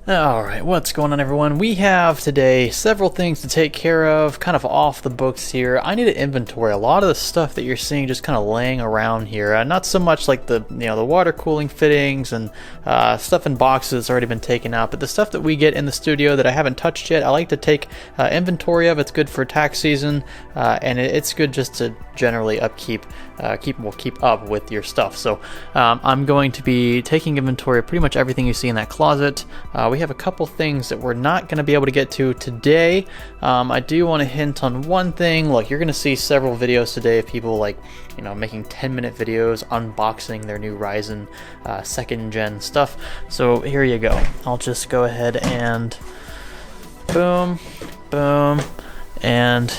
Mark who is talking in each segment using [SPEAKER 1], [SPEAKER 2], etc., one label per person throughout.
[SPEAKER 1] Alright, what's going on everyone? We have today several things to take care of, kind of off the books here. I need to inventory a lot of the stuff that you're seeing just kind of laying around here. Not so much like the water cooling fittings and stuff in boxes that's already been taken out, but the stuff that we get in the studio that I haven't touched yet, I like to take inventory of. It's good for tax season, and it's good just to generally keep up with your stuff. So I'm going to be taking inventory of pretty much everything you see in that closet. We have a couple things that we're not going to be able to get to today. I do want to hint on one thing. Look, you're going to see several videos today of people making 10-minute videos unboxing their new Ryzen 2nd gen stuff. So here you go. I'll just go ahead and boom, boom, and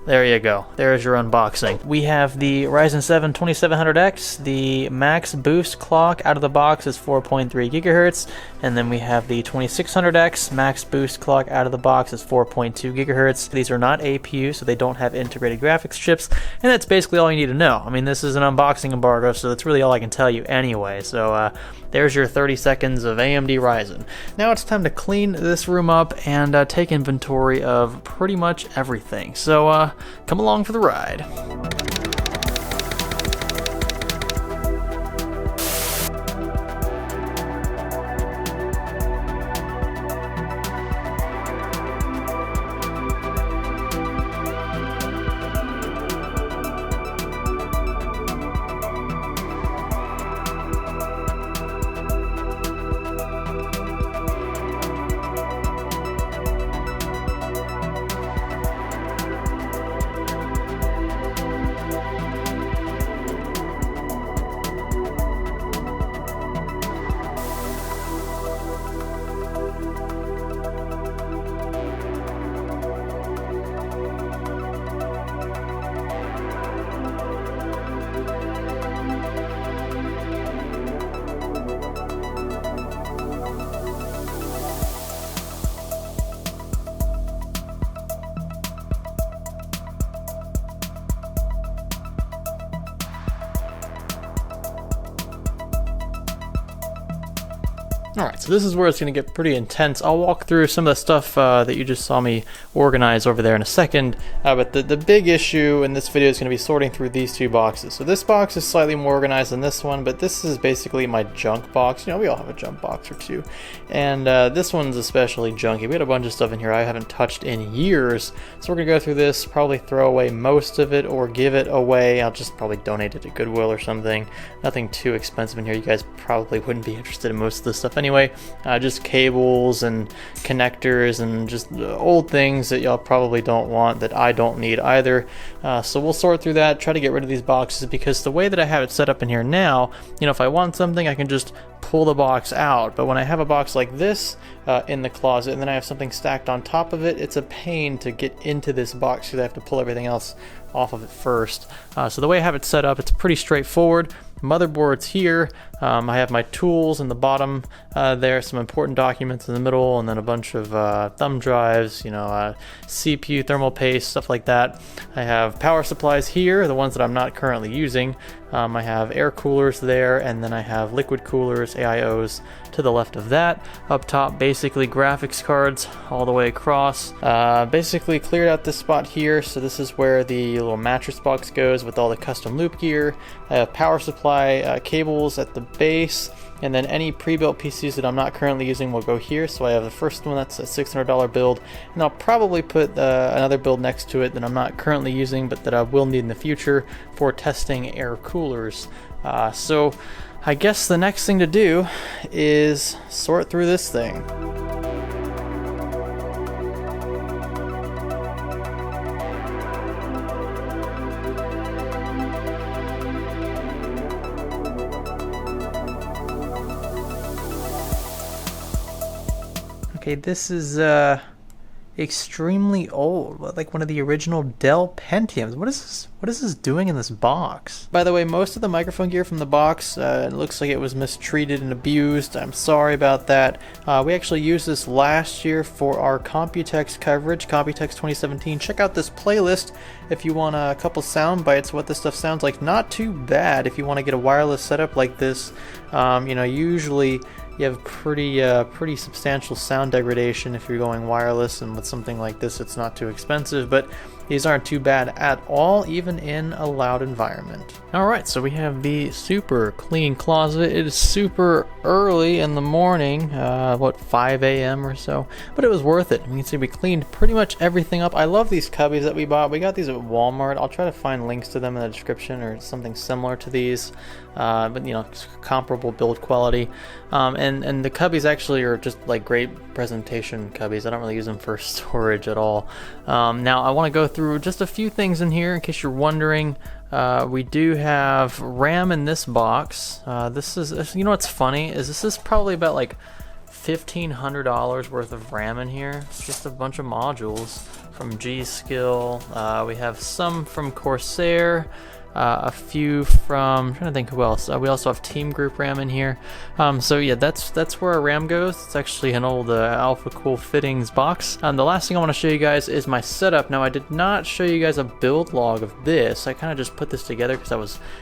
[SPEAKER 1] there you go. There's your unboxing. We have the Ryzen 7 2700X. The max boost clock out of the box is 4.3 gigahertz. And then we have the 2600X. Max boost clock out of the box is 4.2 gigahertz. These are not APU, so they don't have integrated graphics chips. And that's basically all you need to know. I mean, this is an unboxing embargo, so that's really all I can tell you anyway. So there's your 30 seconds of AMD Ryzen. Now it's time to clean this room up and take inventory of pretty much everything. So come along for the ride. Alright, so this is where it's going to get pretty intense. I'll walk through some of the stuff that you just saw me organize over there in a second, but the big issue in this video is going to be sorting through these two boxes. So this box is slightly more organized than this one, but this is basically my junk box. We all have a junk box or two, and this one's especially junky. We had a bunch of stuff in here I haven't touched in years, so we're going to go through this, probably throw away most of it or give it away. I'll just probably donate it to Goodwill or something. Nothing too expensive in here. You guys probably wouldn't be interested in most of this stuff anyway. Just cables and connectors and just old things that y'all probably don't want, that I don't need either. So we'll sort through that, try to get rid of these boxes, because the way that I have it set up in here now, if I want something, I can just pull the box out. But when I have a box like this in the closet and then I have something stacked on top of it, it's a pain to get into this box because I have to pull everything else off of it first. So the way I have it set up, it's pretty straightforward. Motherboard's here. I have my tools in the bottom there, some important documents in the middle, and then a bunch of thumb drives, CPU, thermal paste, stuff like that. I have power supplies here, the ones that I'm not currently using. I have air coolers there, and then I have liquid coolers, AIOs, to the left of that. Up top, basically graphics cards all the way across. Basically cleared out this spot here, so this is where the little mattress box goes with all the custom loop gear. I have power supply cables at the base, and then any pre-built PCs that I'm not currently using will go here. So I have the first one, that's a $600 build, and I'll probably put another build next to it that I'm not currently using but that I will need in the future for testing air coolers. So I guess the next thing to do is sort through this thing. Okay, this is extremely old, like one of the original Dell Pentiums. What is this doing in this box? By the way, most of the microphone gear from the box, it looks like it was mistreated and abused. I'm sorry about that. We actually used this last year for our Computex coverage, Computex 2017. Check out this playlist if you want a couple sound bites, what this stuff sounds like. Not too bad if you want to get a wireless setup like this. Usually you have pretty substantial sound degradation if you're going wireless, and with something like this it's not too expensive, but these aren't too bad at all, even in a loud environment. Alright, so we have the super clean closet. It is super early in the morning, 5 a.m. or so, but it was worth it. You can see we cleaned pretty much everything up. I love these cubbies that we bought. We got these at Walmart. I'll try to find links to them in the description or something similar to these, but you know, comparable build quality. And the cubbies actually are just like great presentation cubbies. I don't really use them for storage at all. Now I want to go through just a few things in here in case you're wondering. We do have RAM in this box. This is, you know what's funny is this is probably about like $1,500 worth of RAM in here. It's just a bunch of modules from G-Skill. We have some from Corsair. A few from, I'm trying to think who else. We also have Team Group RAM in here. So yeah, that's where our RAM goes. It's actually an old Alpha Cool Fittings box. The last thing I want to show you guys is my setup. Now I did not show you guys a build log of this. I kind of just put this together because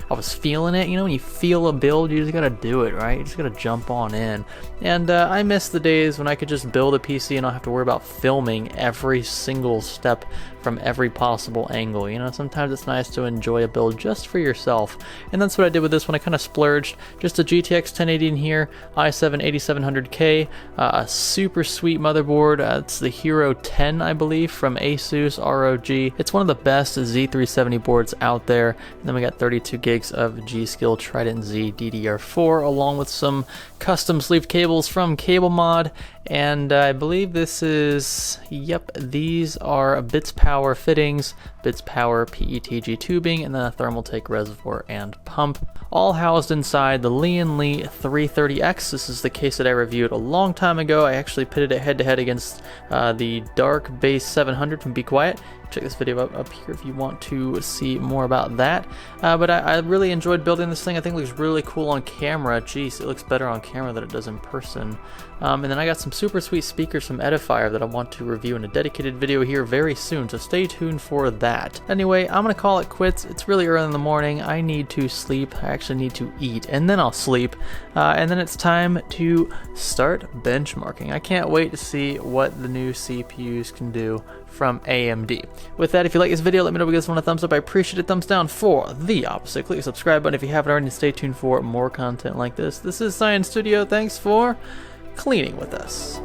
[SPEAKER 1] I was feeling it. You know, when you feel a build, you just gotta do it, right? You just gotta jump on in. And I miss the days when I could just build a PC and not have to worry about filming every single step from every possible angle. You know, sometimes it's nice to enjoy a build just for yourself, and that's what I did with this one. I kind of splurged. Just a GTX 1080 in here, i7 8700K, a super sweet motherboard. It's the Hero 10, I believe, from Asus ROG. It's one of the best Z370 boards out there. And then we got 32 gigs of G-Skill Trident Z DDR4, along with some custom sleeved cables from Cable Mod. And I believe this is, yep, these are Bits Power fittings, Bits Power PETG tubing, and then a Thermaltake reservoir and pump, all housed inside the Lian Li 330X. This is the case that I reviewed a long time ago. I actually pitted it head to head against the Dark Base 700 from Be Quiet. Check this video up here if you want to see more about that. But I really enjoyed building this thing. I think it looks really cool on camera. Jeez, it looks better on camera than it does in person. And then I got some super sweet speakers from Edifier that I want to review in a dedicated video here very soon, so stay tuned for that. Anyway, I'm gonna call it quits. It's really early in the morning. I need to sleep. I actually need to eat, and then I'll sleep. And then it's time to start benchmarking. I can't wait to see what the new CPUs can do from AMD. With that, if you like this video, let me know if you guys want a thumbs up. I appreciate it. Thumbs down for the opposite. Click the subscribe button if you haven't already, and stay tuned for more content like this. This is Science Studio. Thanks for cleaning with us.